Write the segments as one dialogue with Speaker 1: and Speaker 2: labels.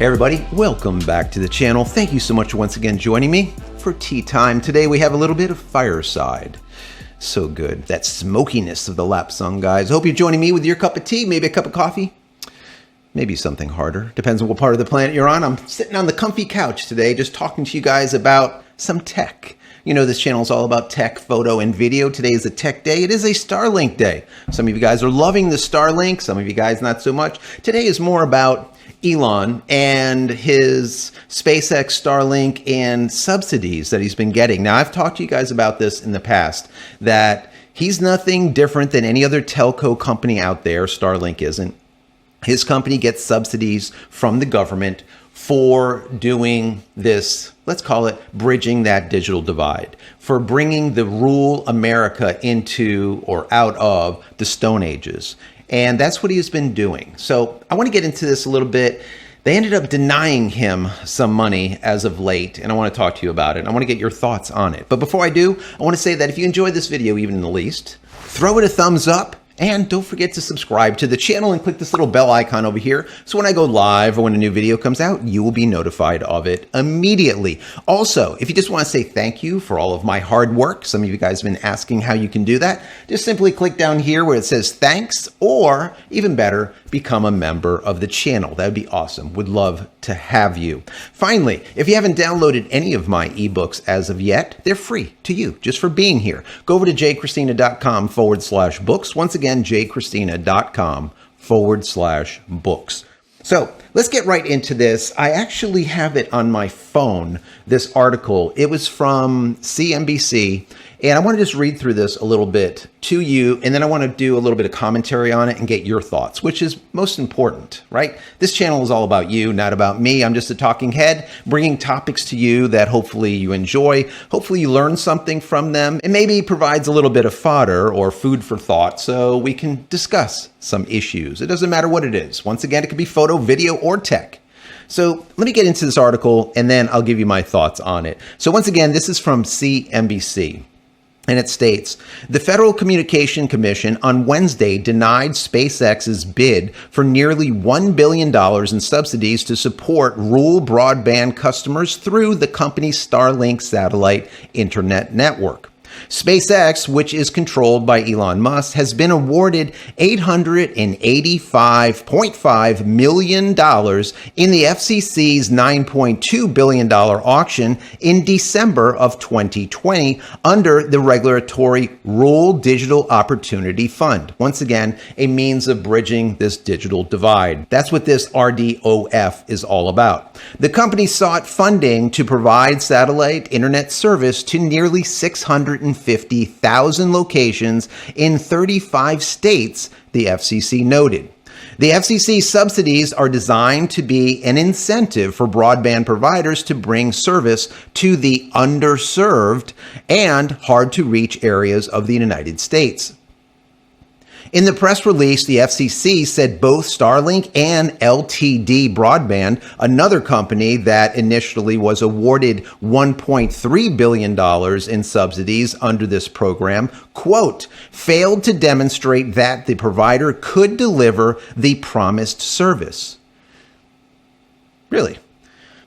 Speaker 1: Hey everybody, welcome back to the channel. Thank you so much for once again joining me for tea time. Today we have a little bit of fireside. So good. That smokiness of the lap sung, guys. I hope you're joining me with your cup of tea, maybe a cup of coffee, maybe something harder. Depends on what part of the planet you're on. I'm sitting on the comfy couch today just talking to you guys about some tech. You know, this channel is all about tech, photo, and video. Today is a tech day. It is a Starlink day. Some of you guys are loving the Starlink. Some of you guys not so much. Today is more about Elon and his SpaceX Starlink and subsidies that he's been getting. Now, I've talked to you guys about this in the past, that he's nothing different than any other telco company out there. Starlink isn't. His company gets subsidies from the government for doing this, let's call it bridging that digital divide, for bringing the rural America into or out of the Stone Ages. And that's what he has been doing. So I want to get into this a little bit. They ended up denying him some money as of late, and I want to talk to you about it. I want to get your thoughts on it. But before I do, I want to say that if you enjoyed this video, even in the least, throw it a thumbs up. And don't forget to subscribe to the channel and click this little bell icon over here. So when I go live or when a new video comes out, you will be notified of it immediately. Also, if you just want to say thank you for all of my hard work, some of you guys have been asking how you can do that. Just simply click down here where it says thanks, or even better, become a member of the channel. That would be awesome. Would love to have you. Finally, if you haven't downloaded any of my ebooks as of yet, they're free to you just for being here. Go over to JCristina.com/books. Once again, JCristina.com/books. So let's get right into this. I actually have it on my phone, this article. It was from CNBC, and I want to just read through this a little bit to you, and then I want to do a little bit of commentary on it and get your thoughts, which is most important, right? This channel is all about you, not about me. I'm just a talking head, bringing topics to you that hopefully you enjoy. Hopefully you learn something from them, and maybe provides a little bit of fodder or food for thought so we can discuss some issues. It doesn't matter what it is. Once again, it could be photo, video, or tech. So let me get into this article, and then I'll give you my thoughts on it. So once again, this is from CNBC. And it states, the Federal Communication Commission on Wednesday denied SpaceX's bid for nearly $1 billion in subsidies to support rural broadband customers through the company's Starlink satellite internet network. SpaceX, which is controlled by Elon Musk, has been awarded $885.5 million in the FCC's $9.2 billion auction in December of 2020 under the Regulatory Rural Digital Opportunity Fund. Once again, a means of bridging this digital divide. That's what this RDOF is all about. The company sought funding to provide satellite internet service to nearly 650,000 locations in 35 states, the FCC noted. The FCC subsidies are designed to be an incentive for broadband providers to bring service to the underserved and hard-to-reach areas of the United States. In the press release, the FCC said both Starlink and LTD Broadband, another company that initially was awarded $1.3 billion in subsidies under this program, quote, failed to demonstrate that the provider could deliver the promised service. Really?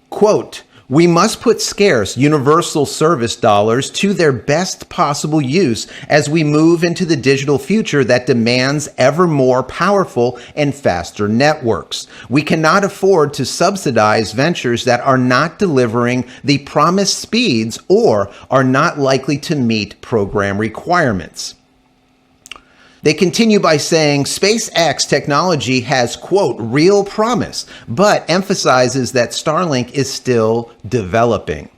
Speaker 1: Quote, we must put scarce universal service dollars to their best possible use as we move into the digital future that demands ever more powerful and faster networks. We cannot afford to subsidize ventures that are not delivering the promised speeds or are not likely to meet program requirements. They continue by saying SpaceX technology has, quote, real promise, but emphasizes that Starlink is still developing.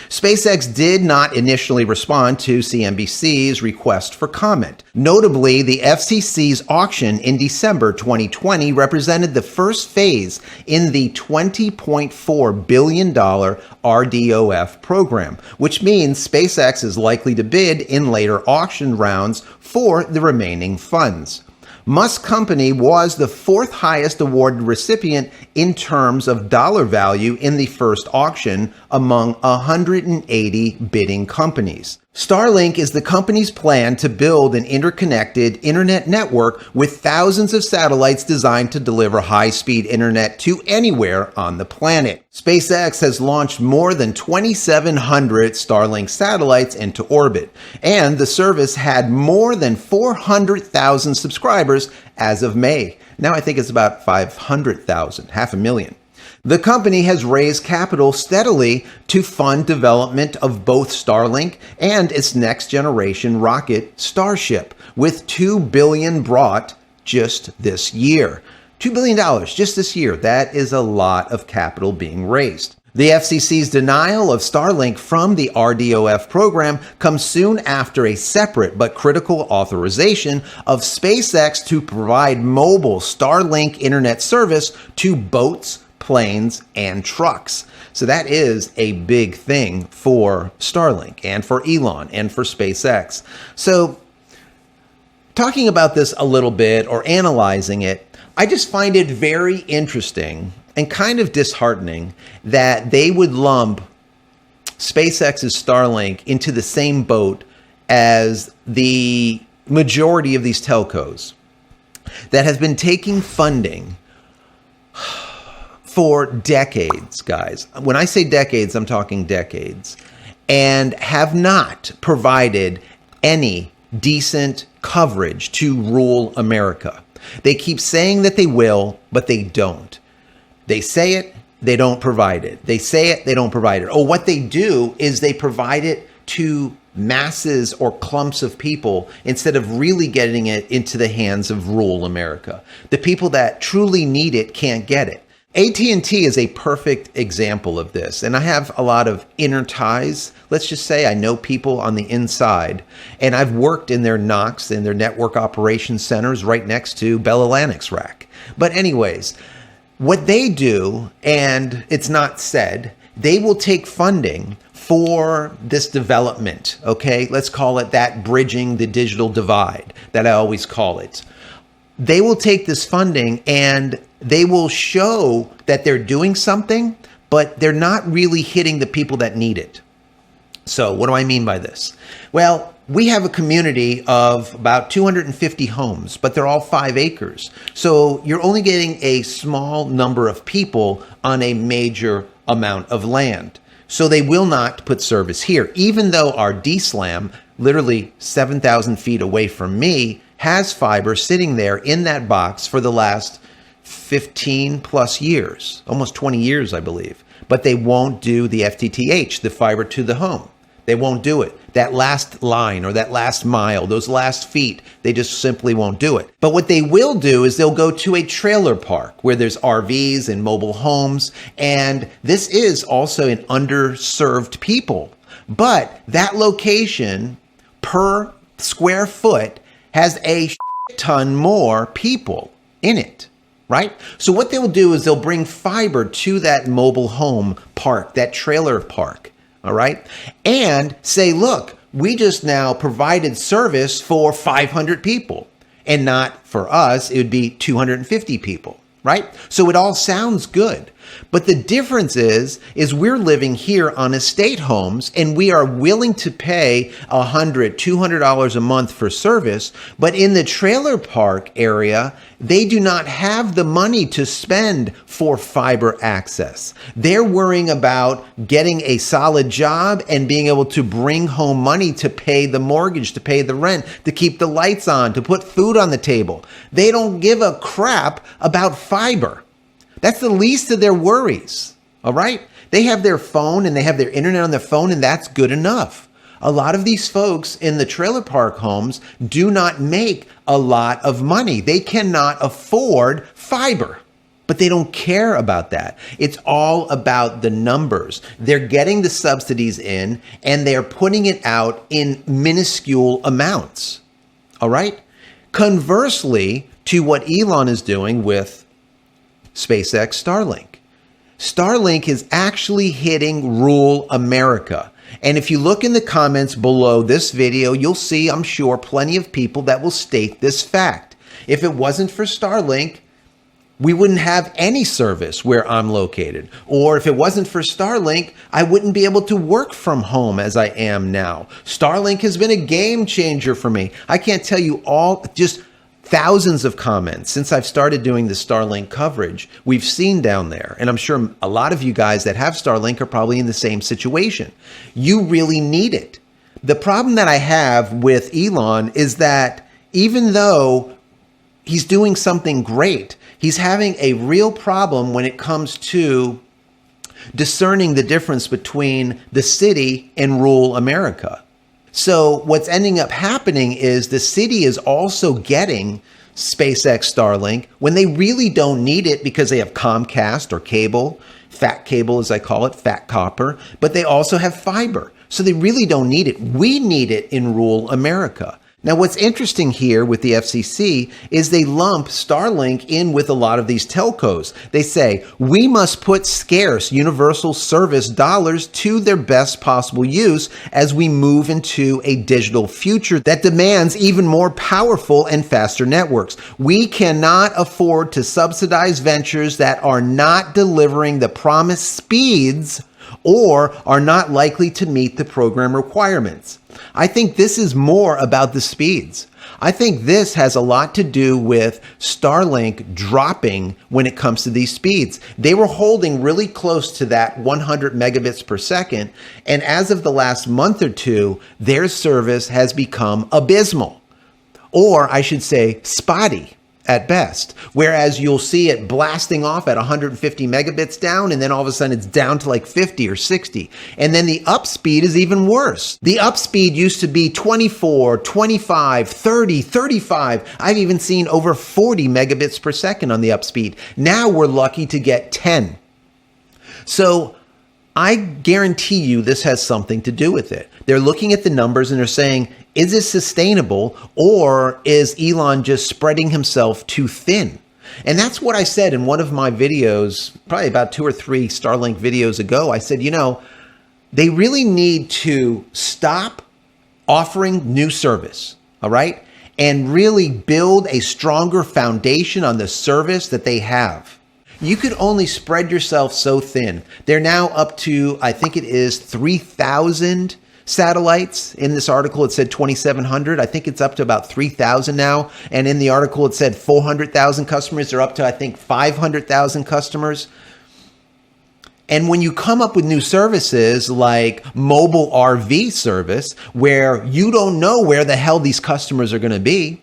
Speaker 1: SpaceX did not initially respond to CNBC's request for comment. Notably, the FCC's auction in December 2020 represented the first phase in the $20.4 billion RDOF program, which means SpaceX is likely to bid in later auction rounds for the remaining funds. Musk's company was the fourth highest awarded recipient in terms of dollar value in the first auction among 180 bidding companies. Starlink is the company's plan to build an interconnected internet network with thousands of satellites designed to deliver high-speed internet to anywhere on the planet. SpaceX has launched more than 2,700 Starlink satellites into orbit, and the service had more than 400,000 subscribers as of May. Now I think it's about 500,000, 500,000. The company has raised capital steadily to fund development of both Starlink and its next generation rocket, Starship, with $2 billion brought just this year. $2 billion just this year. That is a lot of capital being raised. The FCC's denial of Starlink from the RDOF program comes soon after a separate but critical authorization of SpaceX to provide mobile Starlink internet service to boats, planes, and trucks. So that is a big thing for Starlink and for Elon and for SpaceX. So talking about this a little bit or analyzing it, I just find it very interesting and kind of disheartening that they would lump SpaceX's Starlink into the same boat as the majority of these telcos that has been taking funding for decades, guys. When I say decades, I'm talking decades, and have not provided any decent coverage to rural America. They keep saying that they will, but they don't. They say it, they don't provide it. They say it, they don't provide it. Or what they do is they provide it to masses or clumps of people instead of really getting it into the hands of rural America. The people that truly need it can't get it. AT&T is a perfect example of this, and I have a lot of inner ties. Let's just say I know people on the inside, and I've worked in their NOCs, in their network operations centers right next to Bell Atlantic's rack. But anyways, what they do, and it's not said, they will take funding for this development, okay? Let's call it that, bridging the digital divide that I always call it. They will take this funding and they will show that they're doing something, but they're not really hitting the people that need it. So what do I mean by this? Well, we have a community of about 250 homes, but they're all 5 acres. So you're only getting a small number of people on a major amount of land. So they will not put service here, even though our DSLAM, literally 7,000 feet away from me, has fiber sitting there in that box for the last 15 plus years, almost 20 years, I believe. But they won't do the FTTH, the fiber to the home. They won't do it. That last line or that last mile, those last feet, they just simply won't do it. But what they will do is they'll go to a trailer park where there's RVs and mobile homes. And this is also an underserved people. But that location per square foot has a ton more people in it, right? So what they will do is they'll bring fiber to that mobile home park, that trailer park, all right? And say, look, we just now provided service for 500 people, and not for us, it would be 250 people, right? So it all sounds good. But the difference is we're living here on estate homes and we are willing to pay $100, $200 a month for service. But in the trailer park area, they do not have the money to spend for fiber access. They're worrying about getting a solid job and being able to bring home money to pay the mortgage, to pay the rent, to keep the lights on, to put food on the table. They don't give a crap about fiber. That's the least of their worries, all right? They have their phone and they have their internet on their phone, and that's good enough. A lot of these folks in the trailer park homes do not make a lot of money. They cannot afford fiber, but they don't care about that. It's all about the numbers. They're getting the subsidies in and they're putting it out in minuscule amounts, all right? Conversely to what Elon is doing with SpaceX Starlink. Starlink is actually hitting rural America. And if you look in the comments below this video, you'll see, I'm sure, plenty of people that will state this fact. If it wasn't for Starlink, we wouldn't have any service where I'm located. Or if it wasn't for Starlink, I wouldn't be able to work from home as I am now. Starlink has been a game changer for me. I can't tell you all, just thousands of comments since I've started doing the Starlink coverage we've seen down there. And I'm sure a lot of you guys that have Starlink are probably in the same situation. You really need it. The problem that I have with Elon is that even though he's doing something great, he's having a real problem when it comes to discerning the difference between the city and rural America. So what's ending up happening is the city is also getting SpaceX Starlink when they really don't need it because they have Comcast or cable, fat cable as I call it, fat copper, but they also have fiber. So they really don't need it. We need it in rural America. Now, what's interesting here with the FCC is they lump Starlink in with a lot of these telcos. They say, we must put scarce universal service dollars to their best possible use as we move into a digital future that demands even more powerful and faster networks. We cannot afford to subsidize ventures that are not delivering the promised speeds or are not likely to meet the program requirements. I think this is more about the speeds. I think this has a lot to do with Starlink dropping when it comes to these speeds. They were holding really close to that 100 megabits per second, and as of the last month or two, their service has become abysmal, or I should say spotty at best, whereas you'll see it blasting off at 150 megabits down, and then all of a sudden it's down to like 50 or 60. And then the up speed is even worse. The up speed used to be 24, 25, 30, 35. I've even seen over 40 megabits per second on the up speed. Now we're lucky to get 10. So I guarantee you this has something to do with it. They're looking at the numbers and they're saying, is this sustainable, or is Elon just spreading himself too thin? And that's what I said in one of my videos, probably about 2 or 3 Starlink videos ago. I said, you know, they really need to stop offering new service, all right? And really build a stronger foundation on the service that they have. You could only spread yourself so thin. They're now up to, I think it is 3,000 satellites. In this article, it said 2,700. I think it's up to about 3,000 now. And in the article, it said 400,000 customers. They're up to, I think, 500,000 customers. And when you come up with new services like mobile RV service, where you don't know where the hell these customers are going to be,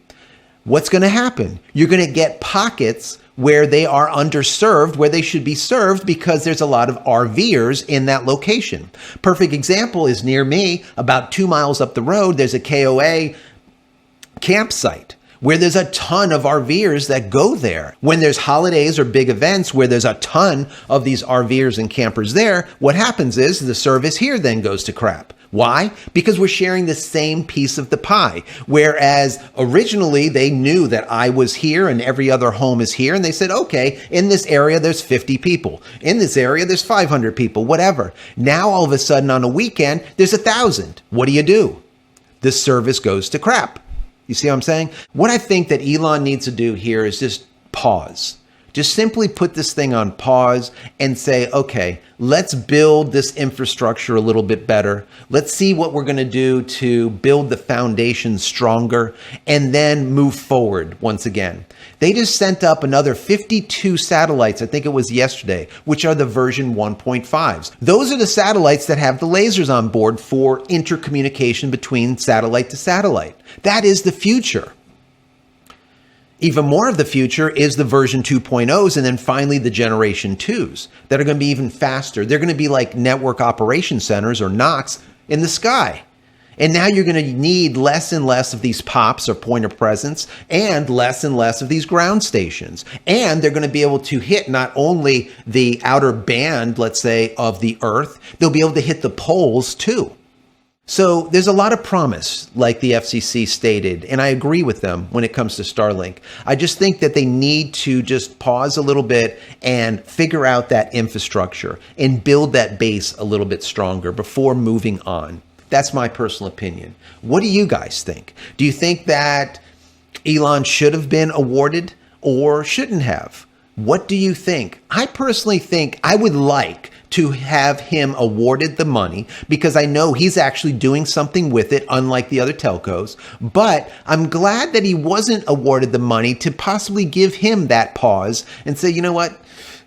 Speaker 1: what's going to happen? You're going to get pockets where they are underserved, where they should be served because there's a lot of RVers in that location. Perfect example is near me, about 2 miles up the road, there's a KOA campsite where there's a ton of RVers that go there. When there's holidays or big events where there's a ton of these RVers and campers there, what happens is the service here then goes to crap. Why? Because we're sharing the same piece of the pie. Whereas originally they knew that I was here and every other home is here. And they said, okay, in this area, there's 50 people. In this area, there's 500 people, whatever. Now, all of a sudden on a weekend, there's 1,000. What do? The service goes to crap. You see what I'm saying? What I think that Elon needs to do here is just pause. Just simply put this thing on pause and say, okay, let's build this infrastructure a little bit better. Let's see what we're going to do to build the foundation stronger and then move forward once again. They just sent up another 52 satellites, I think it was yesterday, which are the version 1.5s. Those are the satellites that have the lasers on board for intercommunication between satellite to satellite. That is the future. Even more of the future is the version 2.0s and then finally the generation 2s that are going to be even faster. They're going to be like network operation centers or NOCs in the sky. And now you're going to need less and less of these POPs or point of presence and less of these ground stations. And they're going to be able to hit not only the outer band, let's say, of the Earth, they'll be able to hit the poles too. So there's a lot of promise, like the FCC stated, and I agree with them when it comes to Starlink. I just think that they need to just pause a little bit and figure out that infrastructure and build that base a little bit stronger before moving on. That's my personal opinion. What do you guys think? Do you think that Elon should have been awarded or shouldn't have? What do you think? I personally think I would like to have him awarded the money because I know he's actually doing something with it, unlike the other telcos. But I'm glad that he wasn't awarded the money to possibly give him that pause and say, you know what?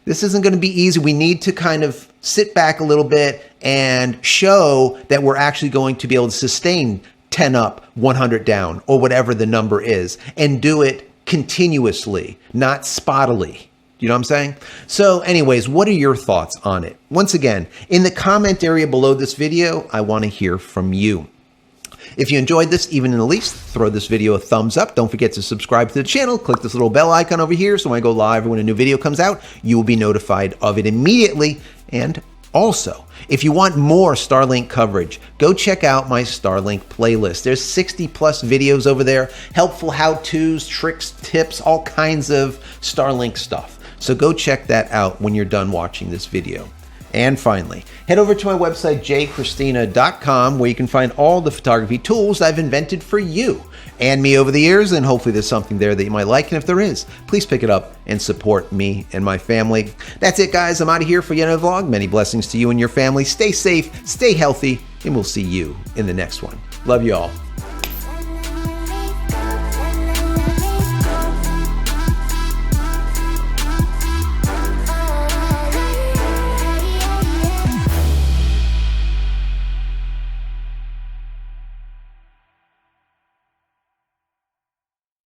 Speaker 1: This isn't going to be easy. We need to kind of sit back a little bit and show that we're actually going to be able to sustain 10 up, 100 down, or whatever the number is, and do it continuously, not spottily. You know what I'm saying? So anyways, what are your thoughts on it? Once again, in the comment area below this video, I want to hear from you. If you enjoyed this, even in the least, throw this video a thumbs up. Don't forget to subscribe to the channel. Click this little bell icon over here so when I go live or when a new video comes out, you will be notified of it immediately. And also, if you want more Starlink coverage, go check out my Starlink playlist. There's 60 plus videos over there, helpful how-tos, tricks, tips, all kinds of Starlink stuff. So go check that out when you're done watching this video. And finally, head over to my website, JCristina.com, where you can find all the photography tools I've invented for you and me over the years, and hopefully there's something there that you might like, and if there is, please pick it up and support me and my family. That's it, guys. I'm out of here for yet another vlog. Many blessings to you and your family. Stay safe, stay healthy, and we'll see you in the next one. Love you all.